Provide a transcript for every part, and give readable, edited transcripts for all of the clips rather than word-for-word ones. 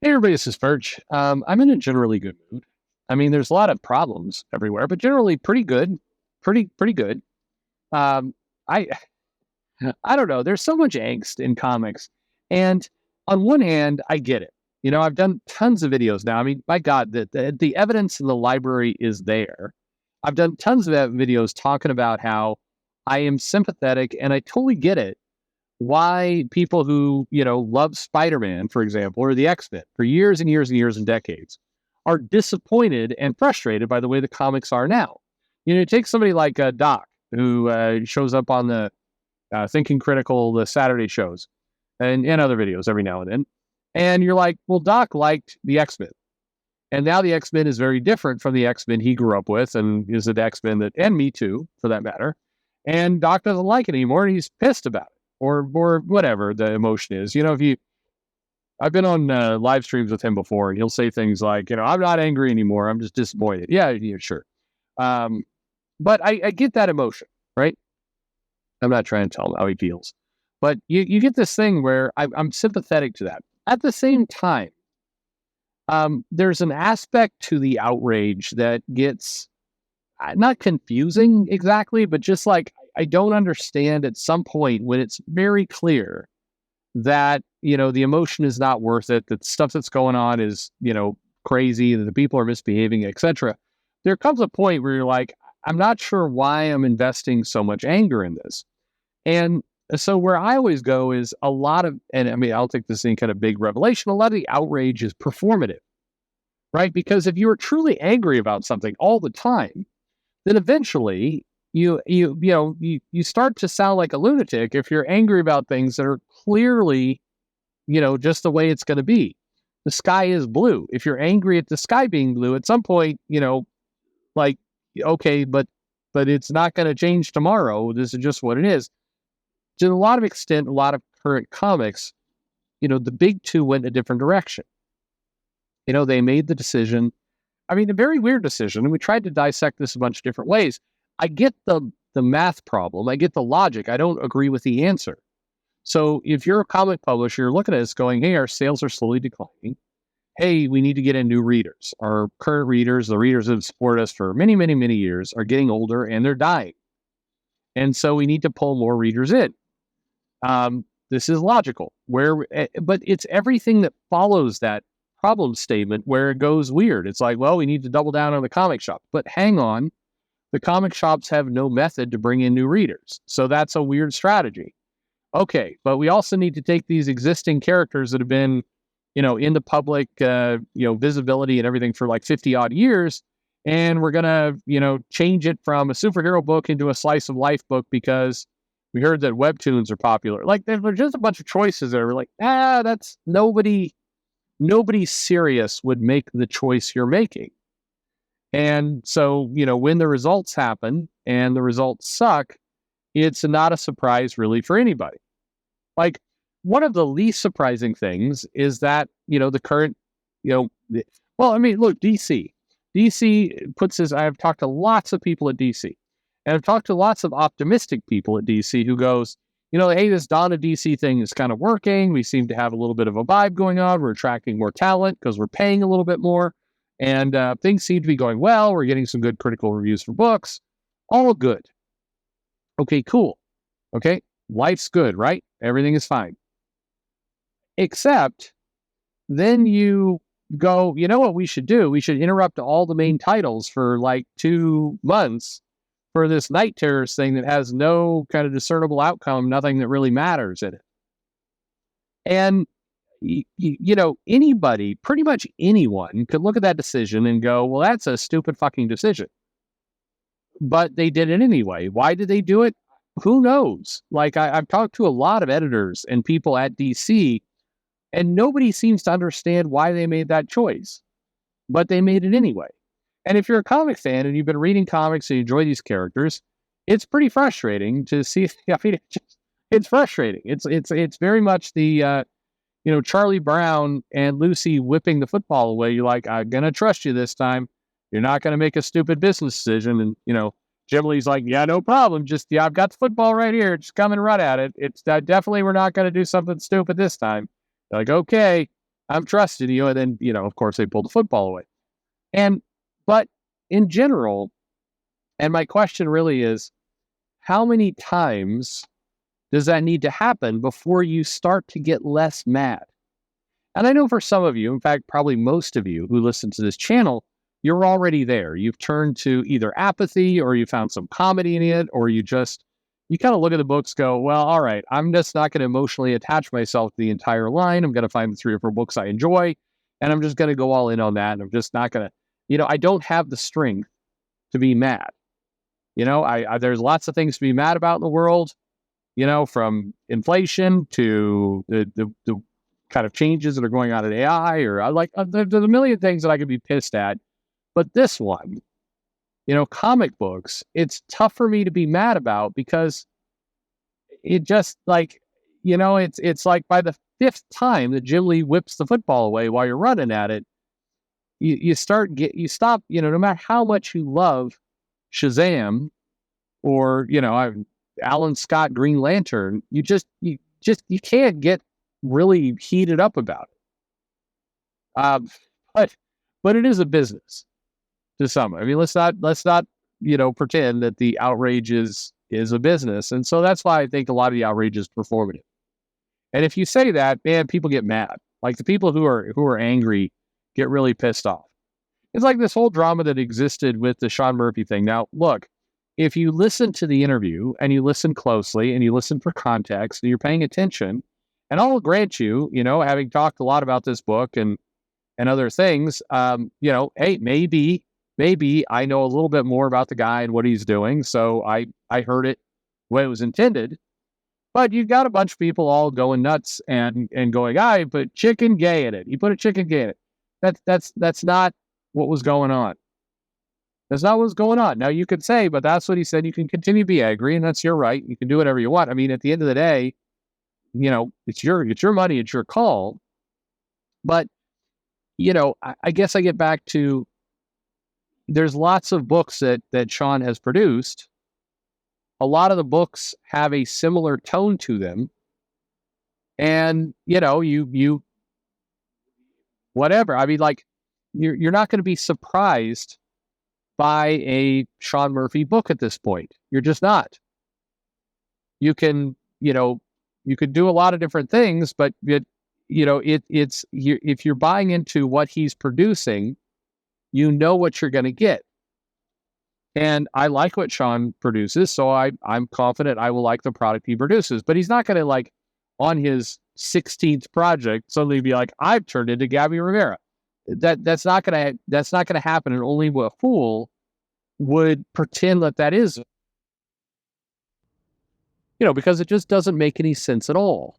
Hey everybody, this is Perch. I'm in a generally good mood. I mean, there's a lot of problems everywhere, but generally pretty good, pretty good. Um, I I don't know. There's so much angst in comics, and on one hand, I get it. You know, I've done tons of videos now. I mean, my God, the evidence in the library is there. I've done tons of videos talking about how I am sympathetic, and I totally get it why people who, love Spider-Man, for example, or the X-Men for years and years and years and decades are disappointed and frustrated by the way the comics are now. You know, take somebody like Doc, who shows up on the Thinking Critical, the Saturday shows, and other videos every now and then. And you're like, well, Doc liked the X-Men. And now the X-Men is very different from the X-Men he grew up with and is the X-Men that, and me too, for that matter. And Doc doesn't like it anymore and he's pissed about it or whatever the emotion is. You know, I've been on live streams with him before and he'll say things like, I'm not angry anymore. I'm just disappointed. Yeah, sure. Um, but I get that emotion, right? I'm not trying to tell him how he feels, but you get this thing where I'm sympathetic to that. At the same time, there's an aspect to the outrage that gets not confusing exactly, but just like I don't understand at some point when it's very clear that, the emotion is not worth it, that stuff that's going on is, crazy, that the people are misbehaving, etc. There comes a point where you're like, I'm not sure why I'm investing so much anger in this. And so where I always go is a lot of, and I mean, I'll take this in kind of big revelation, a lot of the outrage is performative, right? Because if you are truly angry about something all the time, then eventually you start to sound like a lunatic if you're angry about things that are clearly, just the way it's going to be. The sky is blue. If you're angry at the sky being blue, at some point, like, okay, but it's not going to change tomorrow. This is just what it is. To a lot of extent, a lot of current comics, the big two went a different direction. They made the decision. I mean, a very weird decision, and we tried to dissect this a bunch of different ways. I get the math problem. I get the logic. I don't agree with the answer. So if you're a comic publisher, you're looking at this going, hey, our sales are slowly declining. Hey, we need to get in new readers. Our current readers, the readers that have supported us for many, many, many years, are getting older and they're dying. And so we need to pull more readers in. This is logical. But it's everything that follows that problem statement where it goes weird. It's like, well, we need to double down on the comic shop. But hang on, the comic shops have no method to bring in new readers. So that's a weird strategy. Okay, but we also need to take these existing characters that have been, in the public, visibility and everything for like 50 odd years. And we're going to, change it from a superhero book into a slice of life book because we heard that webtoons are popular. Like there's just a bunch of choices that are like, that's nobody serious would make the choice you're making. And so, when the results happen and the results suck, it's not a surprise really for anybody. Like one of the least surprising things is that, the current, well, I mean, look, DC puts this, I've talked to lots of people at DC and I've talked to lots of optimistic people at DC who goes, hey, this Dawn of DC thing is kind of working. We seem to have a little bit of a vibe going on. We're attracting more talent because we're paying a little bit more. And things seem to be going well. We're getting some good critical reviews for books. All good. Okay, cool. Okay, life's good, right? Everything is fine. Except then you go, you know what we should do? We should interrupt all the main titles for like 2 months for this Night Terrors thing that has no kind of discernible outcome, nothing that really matters in it. And, anybody, pretty much anyone could look at that decision and go, well, that's a stupid fucking decision. But they did it anyway. Why did they do it? Who knows? Like, I've talked to a lot of editors and people at DC, and nobody seems to understand why they made that choice. But they made it anyway. And if you're a comic fan and you've been reading comics and you enjoy these characters, it's pretty frustrating to see. I mean, it's frustrating. It's very much the Charlie Brown and Lucy whipping the football away. You're like, I'm gonna trust you this time. You're not gonna make a stupid business decision. And Jim Lee's like, yeah, no problem. Just I've got the football right here. Just come and run at it. It's definitely we're not gonna do something stupid this time. They're like, okay. I'm trusting you. And then, of course, they pulled the football away. But in general, and my question really is, how many times does that need to happen before you start to get less mad? And I know for some of you, in fact, probably most of you who listen to this channel, you're already there. You've turned to either apathy, or you found some comedy in it, or you kind of look at the books, go, well, all right, I'm just not going to emotionally attach myself to the entire line. I'm going to find the 3 or 4 books I enjoy, and I'm just going to go all in on that. And I'm just not going to, I don't have the strength to be mad. There's lots of things to be mad about in the world, from inflation to the kind of changes that are going on in AI, or there's a million things that I could be pissed at. But this one, comic books, it's tough for me to be mad about, because it just it's like by the 5th time that Jim Lee whips the football away while you're running at it, you stop, no matter how much you love Shazam or, Alan Scott Green Lantern, you can't get really heated up about it. But it is a business to some. I mean, let's not pretend that the outrage is a business. And so that's why I think a lot of the outrage is performative. And if you say that, man, people get mad. Like the people who are angry get really pissed off. It's like this whole drama that existed with the Sean Murphy thing. Now, look, if you listen to the interview and you listen closely and you listen for context and you're paying attention, and I'll grant you, having talked a lot about this book and other things, hey, maybe I know a little bit more about the guy and what he's doing, so I heard it the way it was intended. But you've got a bunch of people all going nuts and going, I put chicken gay in it. You put a chicken gay in it. That's not what was going on. That's not what's going on. Now you could say, but that's what he said. You can continue to be angry, and that's your right. You can do whatever you want. I mean, at the end of the day, it's your money, it's your call. But I guess I get back to, there's lots of books that Sean has produced. A lot of the books have a similar tone to them. And, you whatever. I mean, like, you're not going to be surprised by a Sean Murphy book at this point. You're just not. You can do a lot of different things, but if you're buying into what he's producing, you know what you're going to get. And I like what Sean produces, so I'm confident I will like the product he produces. But he's not going to, on his 16th project, suddenly be like, I've turned into Gabby Rivera. That's not going to happen, and only a fool would pretend that is. Because it just doesn't make any sense at all.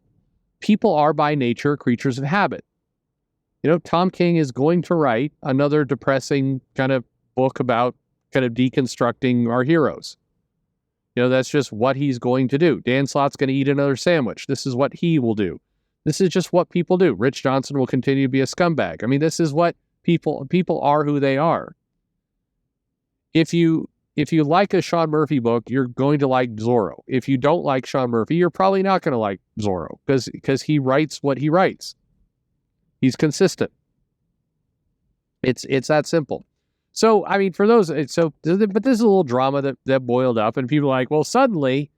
People are by nature creatures of habit. Tom King is going to write another depressing kind of book about kind of deconstructing our heroes. That's just what he's going to do. Dan Slott's going to eat another sandwich. This is what he will do. This is just what people do. Rich Johnson will continue to be a scumbag. I mean, this is what people are, who they are. If you like a Sean Murphy book, you're going to like Zorro. If you don't like Sean Murphy, you're probably not going to like Zorro, because he writes what he writes. He's consistent. It's that simple. So, I mean, but this is a little drama that boiled up, and people are like, well, suddenly,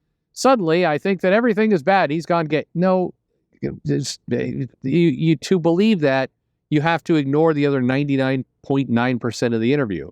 I think that everything is bad. He's gone gay. No, you to believe that, you have to ignore the other 99.9% of the interview.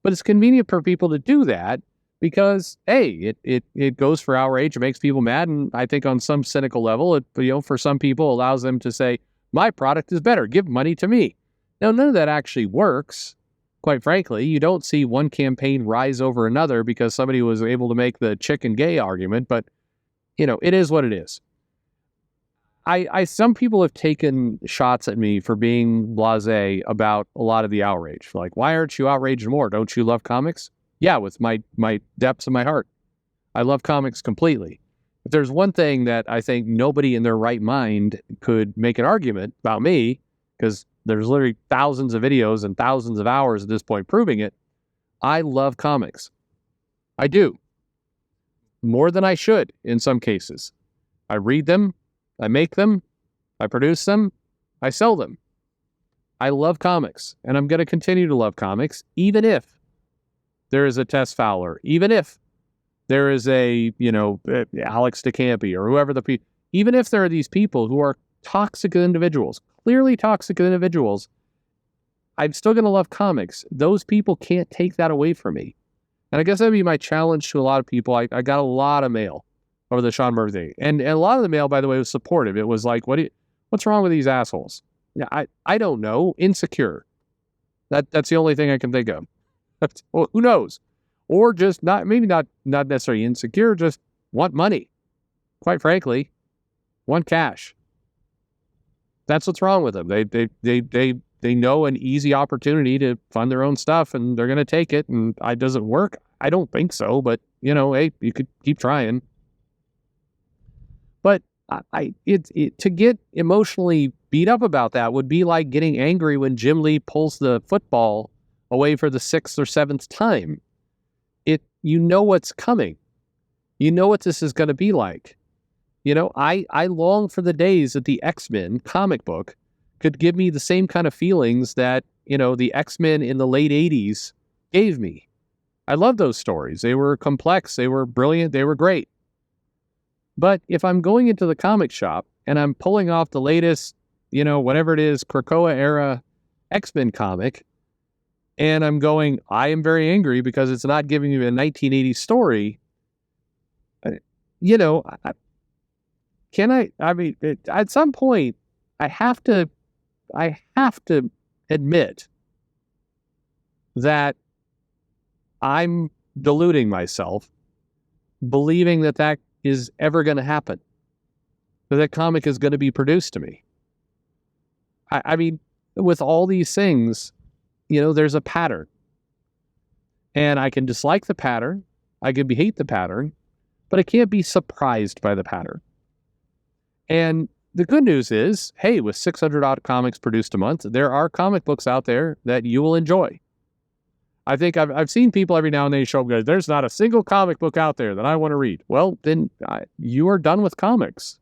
But it's convenient for people to do that because, hey, it goes for outrage. It makes people mad, and I think on some cynical level, it for some people allows them to say, my product is better. Give money to me. Now, none of that actually works. Quite frankly, you don't see one campaign rise over another because somebody was able to make the chicken gay argument, but, it is what it is. Some people have taken shots at me for being blasé about a lot of the outrage. Like, why aren't you outraged more? Don't you love comics? Yeah, with my depths of my heart. I love comics completely. If there's one thing that I think nobody in their right mind could make an argument about me, because there's literally thousands of videos and thousands of hours at this point proving it, I love comics. I do. More than I should in some cases. I read them. I make them, I produce them, I sell them. I love comics, and I'm going to continue to love comics, even if there is a Tess Fowler, even if there is a, Alex DeCampi or whoever even if there are these people who are toxic individuals, clearly toxic individuals, I'm still going to love comics. Those people can't take that away from me. And I guess that'd be my challenge to a lot of people. I got a lot of mail over the Sean Murphy thing. And a lot of the mail, by the way, was supportive. It was like, what's wrong with these assholes? Yeah, I don't know. Insecure. That's the only thing I can think of. Well, who knows? Or just not necessarily insecure, just want money. Quite frankly, want cash. That's what's wrong with them. They know an easy opportunity to fund their own stuff, and they're going to take it. And it doesn't work. I don't think so, but hey, you could keep trying. But to get emotionally beat up about that would be like getting angry when Jim Lee pulls the football away for the 6th or 7th time. You know what's coming. You know what this is going to be like. I long for the days that the X-Men comic book could give me the same kind of feelings that, the X-Men in the late 80s gave me. I love those stories. They were complex. They were brilliant. They were great. But if I'm going into the comic shop and I'm pulling off the latest, whatever it is, Krakoa era X-Men comic, and I'm going, I am very angry because it's not giving you a 1980s story, at some point, I have to admit that I'm deluding myself, believing that is ever going to happen, that comic is going to be produced to me. With all these things, there's a pattern. And I can dislike the pattern, I can hate the pattern, but I can't be surprised by the pattern. And the good news is, hey, with 600 odd comics produced a month, there are comic books out there that you will enjoy. I think I've seen people every now and then show up and go, there's not a single comic book out there that I want to read. Well, then you are done with comics.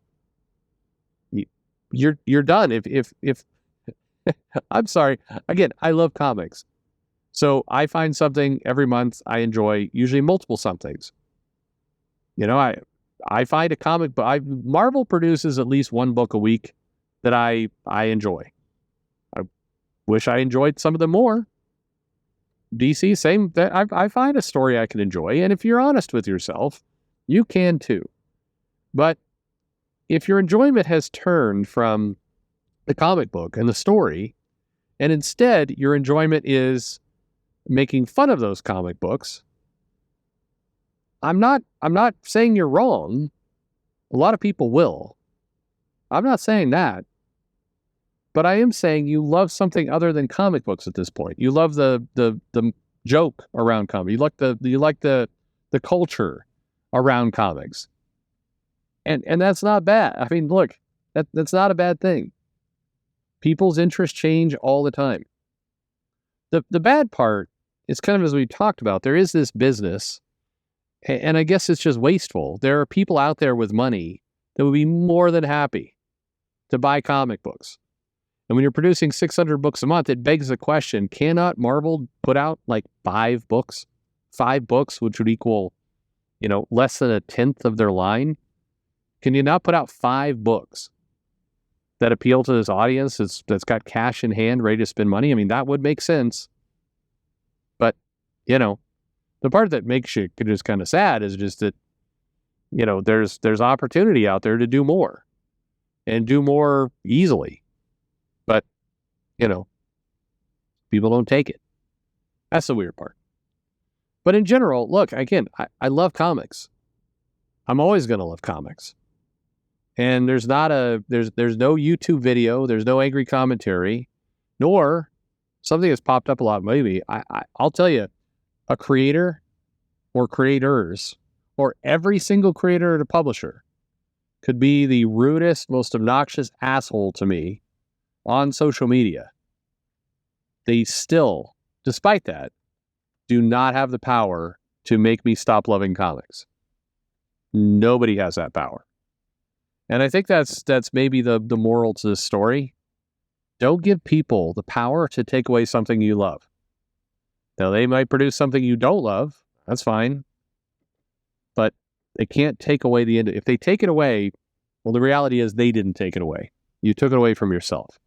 You're done. If I'm sorry. Again, I love comics. So I find something every month I enjoy, usually multiple somethings. I find a comic book. Marvel produces at least one book a week that I enjoy. I wish I enjoyed some of them more. DC, same. I find a story I can enjoy, and if you're honest with yourself, you can too. But if your enjoyment has turned from the comic book and the story, and instead your enjoyment is making fun of those comic books, I'm not saying you're wrong. A lot of people will. I'm not saying that. But I am saying you love something other than comic books at this point. You love the joke around comics. You like the culture around comics. And that's not bad. Look, that's not a bad thing. People's interests change all the time. The bad part is kind of, as we talked about, there is this business, and I guess it's just wasteful. There are people out there with money that would be more than happy to buy comic books. And when you're producing 600 books a month, it begs the question, cannot Marvel put out like 5 books? 5 books, which would equal, less than a tenth of their line? Can you not put out 5 books that appeal to this audience that's got cash in hand, ready to spend money? That would make sense. But, the part that makes you just kind of sad is just that, there's opportunity out there to do more and do more easily. But, people don't take it. That's the weird part. But in general, look, again, I love comics. I'm always going to love comics. And there's no YouTube video, there's no angry commentary, nor something that's popped up a lot maybe. I'll tell you, a creator or creators or every single creator and a publisher could be the rudest, most obnoxious asshole to me on social media. They still, despite that, do not have the power to make me stop loving comics. Nobody has that power. And I think that's maybe the moral to this story. Don't give people the power to take away something you love. Now, they might produce something you don't love. That's fine. But they can't take away the end. If they take it away, well, the reality is they didn't take it away. You took it away from yourself.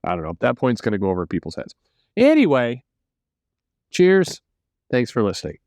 I don't know. That point's going to go over people's heads. Anyway, cheers. Thanks for listening.